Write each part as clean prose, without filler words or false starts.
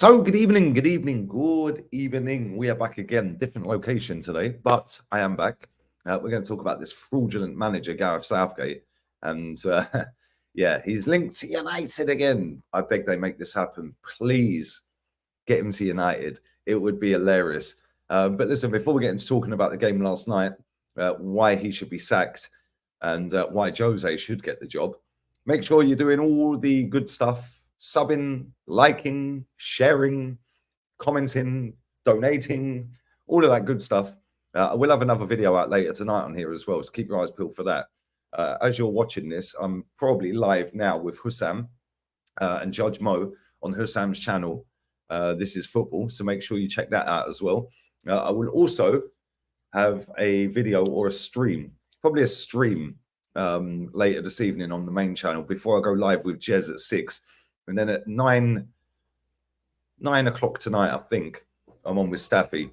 So, good evening, good evening, good evening. We are back again, different location today, but I am back. We're going to talk about this fraudulent manager, Gareth Southgate. And yeah, he's linked to United again. I beg they make this happen. Please get him to United. It would be hilarious. But listen, before we get into talking about the game last night, why he should be sacked and why Jose should get the job, make sure you're doing all the good stuff, subbing, liking, sharing, commenting, donating, all of that good stuff. I will have another video out later tonight on here as well, so keep your eyes peeled for that. As you're watching this, I'm probably live now with Hussam and Judge Mo on Hussam's channel. This is football, so make sure you check that out as well. I will also have a video or a stream, probably a stream later this evening on the main channel before I go live with Jez at 6. And then at 9 o'clock tonight, I think, I'm on with Staffy.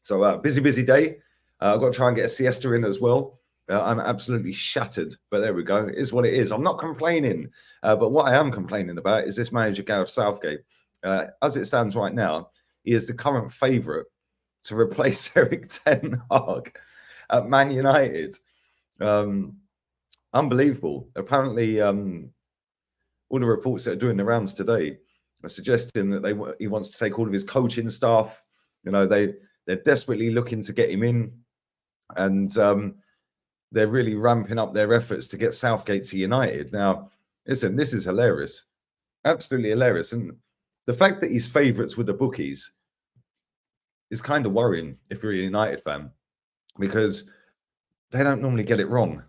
So busy day. I've got to try and get a siesta in as well. I'm absolutely shattered, but there we go. It is what it is. I'm not complaining. But what I am complaining about is this manager, Gareth Southgate. As it stands right now, he is the current favourite to replace Eric Ten Hag at Man United. Unbelievable. Apparently, all the reports that are doing the rounds today are suggesting that he wants to take all of his coaching staff. You know, they're desperately looking to get him in, and they're really ramping up their efforts to get Southgate to United. Now, listen, this is hilarious, absolutely hilarious, and the fact that he's favourites with the bookies is kind of worrying if you're a United fan, because they don't normally get it wrong.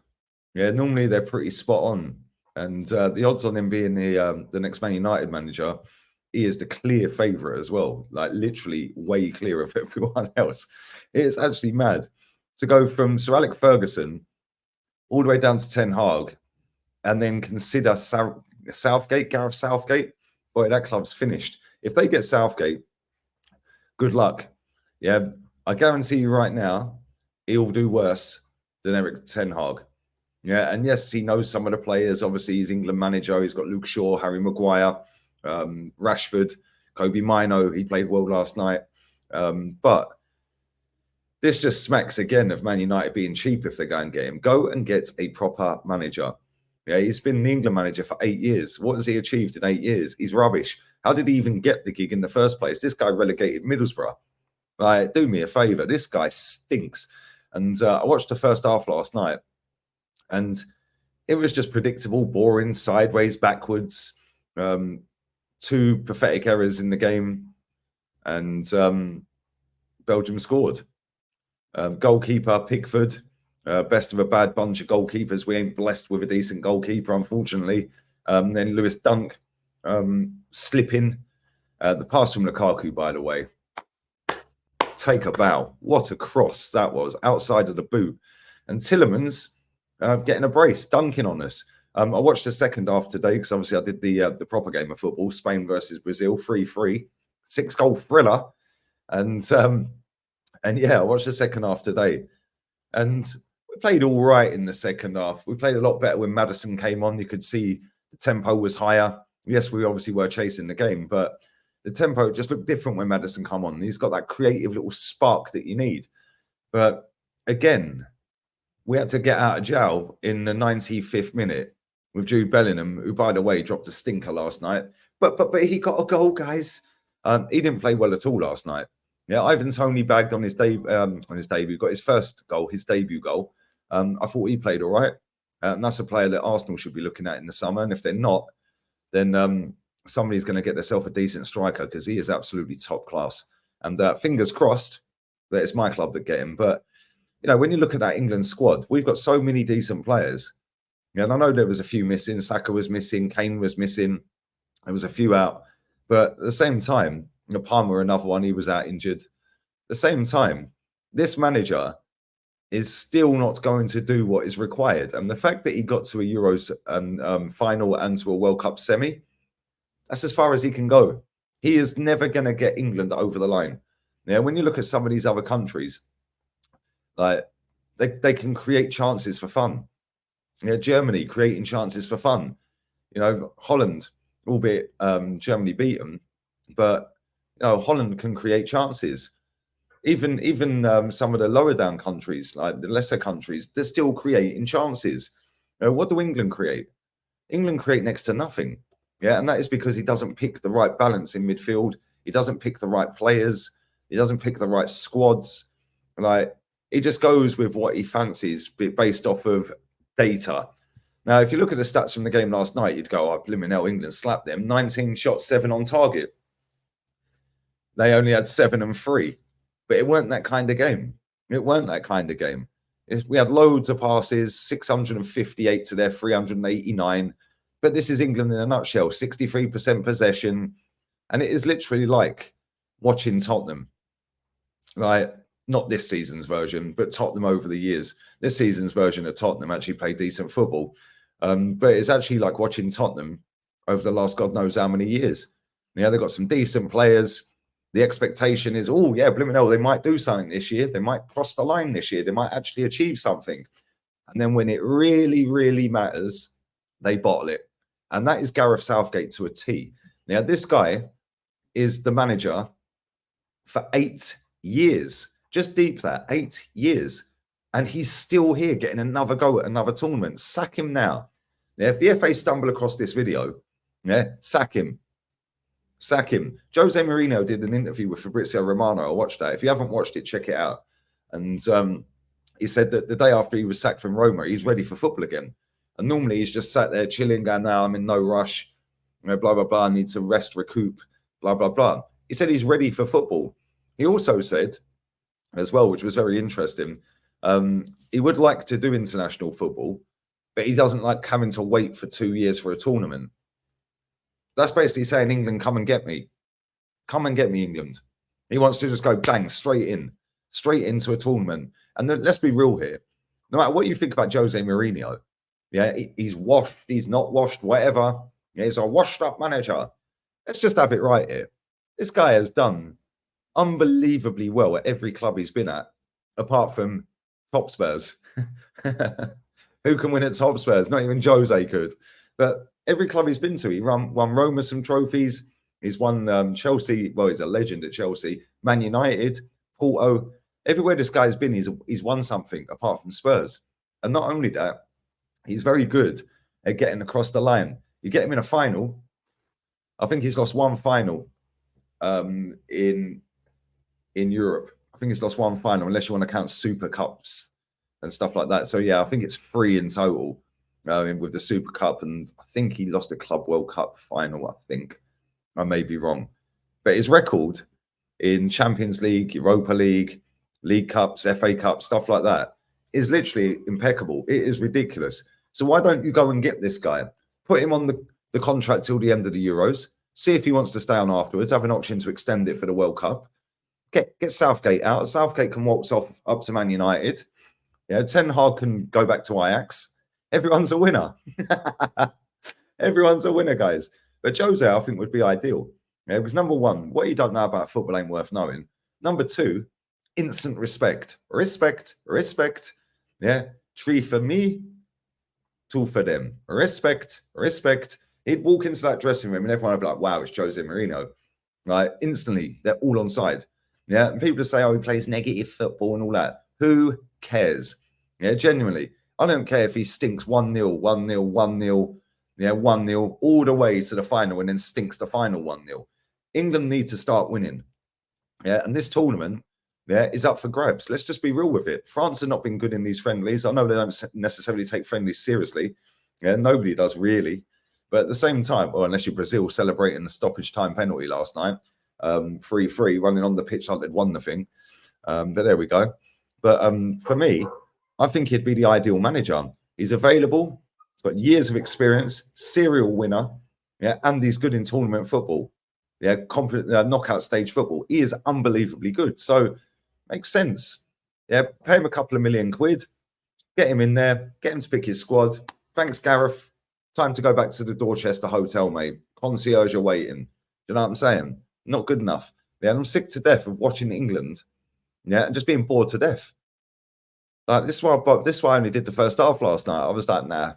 Yeah, normally they're pretty spot on. And the odds on him being the next Man United manager, he is the clear favourite as well, like literally way clear of everyone else. It is actually mad to go from Sir Alex Ferguson all the way down to Ten Hag and then consider Southgate, Gareth Southgate. Boy, that club's finished. If they get Southgate, good luck. Yeah, I guarantee you right now, he'll do worse than Eric Ten Hag. Yeah, and yes, he knows some of the players. Obviously, he's England manager. He's got Luke Shaw, Harry Maguire, Rashford, Kobe Mino. He played well last night. But this just smacks again of Man United being cheap if they go and get him. Go and get a proper manager. Yeah, he's been the England manager for 8 years. What has he achieved in 8 years? He's rubbish. How did he even get the gig in the first place? This guy relegated Middlesbrough. Like, do me a favour. This guy stinks. And I watched the first half last night, and it was just predictable, boring, sideways, backwards. 2 pathetic errors in the game, and Belgium scored. Goalkeeper Pickford, best of a bad bunch of goalkeepers. We ain't blessed with a decent goalkeeper, unfortunately. Then Lewis Dunk slipping. The pass from Lukaku, by the way. Take a bow. What a cross that was, outside of the boot. And Tillemans getting a brace, dunking on us. I watched the second half today because obviously I did the proper game of football, Spain versus Brazil, 3-3, 6-goal thriller. And yeah, I watched the second half today. And we played all right in the second half. We played a lot better when Maddison came on. You could see the tempo was higher. Yes, we obviously were chasing the game, but the tempo just looked different when Maddison come on. He's got that creative little spark that you need. But again, we had to get out of jail in the 95th minute with Jude Bellingham, who, by the way, dropped a stinker last night. But he got a goal, guys. He didn't play well at all last night. Yeah, Ivan Toney bagged on his debut, got his first goal, his debut goal. I thought he played all right. And that's a player that Arsenal should be looking at in the summer. And if they're not, then somebody's going to get themselves a decent striker, because he is absolutely top class. And fingers crossed that it's my club that get him. But you know, when you look at that England squad, we've got so many decent players. Yeah, and I know there was a few missing. Saka was missing. Kane was missing. There was a few out. But at the same time, Palmer, another one, he was out injured. At the same time, this manager is still not going to do what is required. And the fact that he got to a Euros final and to a World Cup semi, that's as far as he can go. He is never going to get England over the line. Yeah, when you look at some of these other countries, like they can create chances for fun. Yeah, Germany creating chances for fun. You know, Holland, albeit Germany beat them, but Holland can create chances. Even some of the lower down countries, like the lesser countries, they're still creating chances. What do England create? England create next to nothing. Yeah, and that is because he doesn't pick the right balance in midfield. He doesn't pick the right players. He doesn't pick the right squads. Like, he just goes with what he fancies based off of data. Now, if you look at the stats from the game last night, you'd go, oh, blimmin' hell, England slapped them. 19 shots, 7 on target. They only had 7 and 3. But it weren't that kind of game. It weren't that kind of game. We had loads of passes, 658 to their 389. But this is England in a nutshell, 63% possession. And it is literally like watching Tottenham. Like, not this season's version, but Tottenham over the years. This season's version of Tottenham actually played decent football. But it's actually like watching Tottenham over the last God knows how many years. Yeah, they've got some decent players. The expectation is, oh, yeah, blimmin' hell, they might do something this year. They might cross the line this year. They might actually achieve something. And then when it really, really matters, they bottle it. And that is Gareth Southgate to a T. Now, this guy is the manager for 8 years. Just deep that, 8 years. And he's still here getting another go at another tournament. Sack him now. Now, if the FA stumble across this video, sack him. Sack him. Jose Mourinho did an interview with Fabrizio Romano. I watched that. If you haven't watched it, check it out. And he said that the day after he was sacked from Roma, he's ready for football again. And normally he's just sat there chilling, going, now I'm in no rush, blah, blah, blah, I need to rest, recoup, blah, blah, blah. He said he's ready for football. He also said, as well, which was very interesting, he would like to do international football, but he doesn't like having to wait for 2 years for a tournament. That's basically saying, England, come and get me. Come and get me, England. He wants to just go bang, straight into a tournament. And then, let's be real here. No matter what you think about Jose Mourinho, he's washed, he's not washed, whatever. He's a washed-up manager. Let's just have it right here. This guy has done unbelievably well at every club he's been at, apart from top Spurs. Who can win at top Spurs? Not even Jose could. But every club he's been to, he won Roma some trophies. He's won Chelsea. Well, he's a legend at Chelsea. Man United, Porto. Everywhere this guy's been, he's won something apart from Spurs. And not only that, he's very good at getting across the line. You get him in a final. I think he's lost one final in Europe. I think he's lost one final, unless you want to count Super Cups and stuff like that. So, yeah, I think it's 3 in total. With the Super Cup, and I think he lost a Club World Cup final, I think. I may be wrong. But his record in Champions League, Europa League, League Cups, FA Cups, stuff like that is literally impeccable. It is ridiculous. So why don't you go and get this guy? Put him on the contract till the end of the Euros. See if he wants to stay on afterwards. Have an option to extend it for the World Cup. Get Southgate out. Southgate can waltz off up to Man United. Yeah, Ten Hag can go back to Ajax. Everyone's a winner. Everyone's a winner, guys. But Jose, I think, would be ideal. Yeah, because number one, what you don't know about football ain't worth knowing. Number two, instant respect. Respect. Yeah. 3 for me, 2 for them. Respect. He'd walk into that dressing room and everyone would be like, wow, it's Jose Mourinho. Right? Instantly, they're all on side. Yeah. And people say, oh, he plays negative football and all that. Who cares? Yeah, genuinely. I don't care if he stinks 1-0, 1-0, 1-0, 1-0, all the way to the final and then stinks the final 1-0. England need to start winning. Yeah, and this tournament, is up for grabs. Let's just be real with it. France have not been good in these friendlies. I know they don't necessarily take friendlies seriously. Yeah, nobody does really. But at the same time, or unless you're Brazil celebrating the stoppage time penalty last night, 3-3, running on the pitch like they'd won the thing. But there we go. But for me, I think he'd be the ideal manager. He's available. He's got years of experience, serial winner, and he's good in tournament football. Knockout stage football. He is unbelievably good. So, makes sense. Yeah, pay him a couple of £1 million, get him in there, get him to pick his squad. Thanks, Gareth. Time to go back to the Dorchester Hotel, mate. Concierge are waiting. Do you know what I'm saying? Not good enough. Yeah, I'm sick to death of watching England. Yeah, and just being bored to death. Like this is why I only did the first half last night. I was like, nah,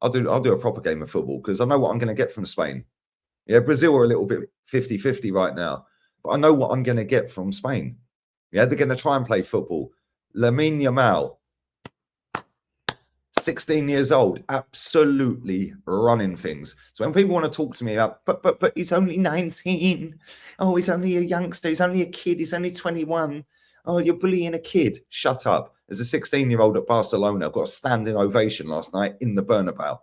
I'll do a proper game of football because I know what I'm going to get from Spain. Yeah, Brazil are a little bit 50-50 right now. but I know what I'm going to get from Spain. Yeah, they're going to try and play football. Lamine Yamal, 16 years old, absolutely running things. So when people want to talk to me about, but he's only 19. Oh, he's only a youngster. He's only a kid. He's only 21. Oh, you're bullying a kid. Shut up. As a 16-year-old at Barcelona, got a standing ovation last night in the Bernabeu.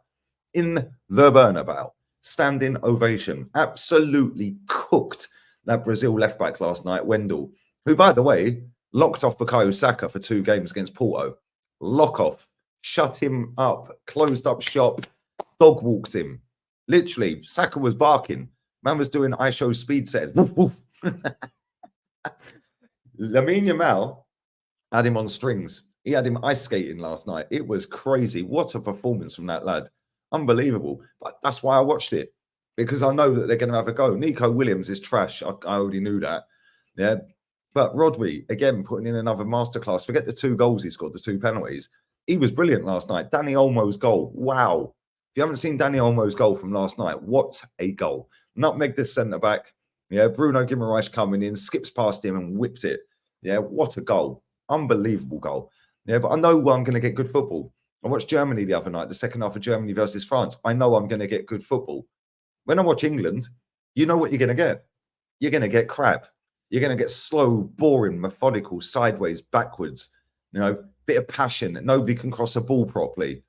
In the Bernabeu. Standing ovation. Absolutely cooked that Brazil left back last night, Wendell, who, by the way, locked off Bukayo Saka for 2 games against Porto. Lock off. Shut him up. Closed up shop. Dog walked him. Literally, Saka was barking. Man was doing ISO speed set. Woof, woof. Lamine Yamal had him on strings. He had him ice skating last night. It was crazy. What a performance from that lad. Unbelievable. But that's why I watched it, because I know that they're going to have a go. Nico Williams is trash. I already knew that. Yeah. But Rodri, again, putting in another masterclass. Forget the 2 goals he scored, the 2 penalties. He was brilliant last night. Dani Olmo's goal. Wow. If you haven't seen Dani Olmo's goal from last night, what a goal. Nutmeg this centre-back. Yeah, Bruno Guimaraes coming in, skips past him and whips it. Yeah, what a goal. Unbelievable goal. Yeah, but I know I'm going to get good football. I watched Germany the other night, the second half of Germany versus France. I know I'm going to get good football. When I watch England, you know what you're going to get. You're going to get crap. You're going to get slow, boring, methodical, sideways, backwards, bit of passion. Nobody can cross a ball properly.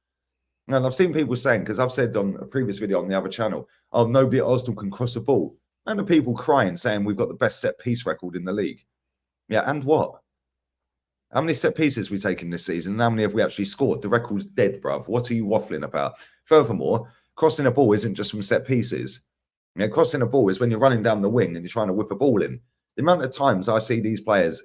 And I've seen people saying, because I've said on a previous video on the other channel, oh, nobody at Arsenal can cross a ball. And the people crying, saying we've got the best set piece record in the league. Yeah, and what? How many set pieces we taken this season? And how many have we actually scored? The record's dead, bruv. What are you waffling about? Furthermore, crossing a ball isn't just from set pieces. Yeah, crossing a ball is when you're running down the wing and you're trying to whip a ball in. The amount of times I see these players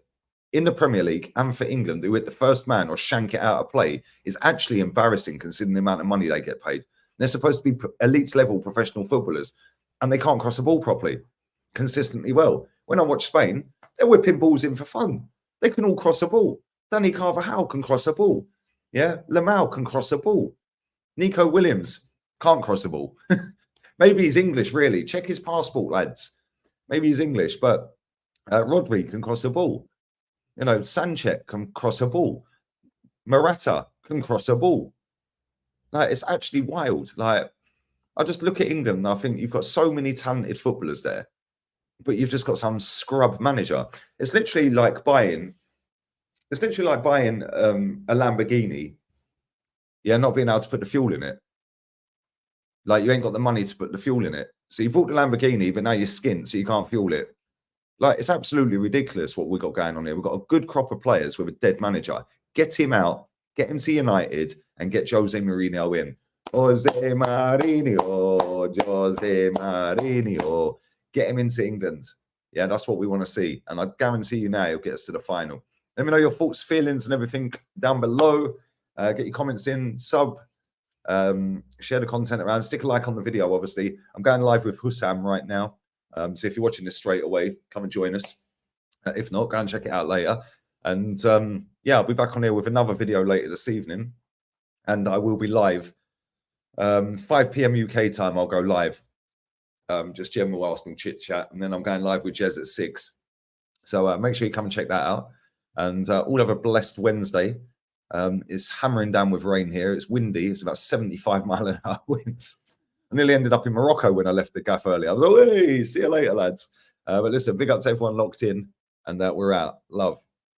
in the Premier League and for England who hit the first man or shank it out of play is actually embarrassing, considering the amount of money they get paid. They're supposed to be elite level professional footballers, and they can't cross a ball properly, consistently well. When I watch Spain, they're whipping balls in for fun. They can all cross a ball. Dani Carvajal can cross a ball. Yeah, Lamau can cross a ball. Nico Williams can't cross a ball. Maybe he's English, really. Check his passport, lads. Maybe he's English, but Rodri can cross a ball. Sanchez can cross a ball. Morata can cross a ball. Like, it's actually wild. Like, I just look at England and I think you've got so many talented footballers there, but you've just got some scrub manager. It's literally like buying a Lamborghini, yeah, not being able to put the fuel in it. Like, you ain't got the money to put the fuel in it. So you bought the Lamborghini, but now you're skint, so you can't fuel it. Like, it's absolutely ridiculous what we've got going on here. We've got a good crop of players with a dead manager. Get him out, get him to United, and get Jose Mourinho in. Jose Mourinho. Get him into England. Yeah, that's what we want to see. And I guarantee you now he'll get us to the final. Let me know your thoughts, feelings, and everything down below. Get your comments in, sub, share the content around, stick a like on the video, obviously. I'm going live with Hussam right now. So if you're watching this straight away, come and join us. If not, go and check it out later. And yeah, I'll be back on here with another video later this evening. And I will be live. 5 p.m. UK time, I'll go live. Just general Arsenal chit chat. And then I'm going live with Jez at 6. So make sure you come and check that out. And all have a blessed Wednesday. It's hammering down with rain here. It's windy. It's about 75 mile an hour winds. I nearly ended up in Morocco when I left the gaff earlier. I was like, hey, see you later, lads. But listen, big up to everyone locked in. And we're out. Love.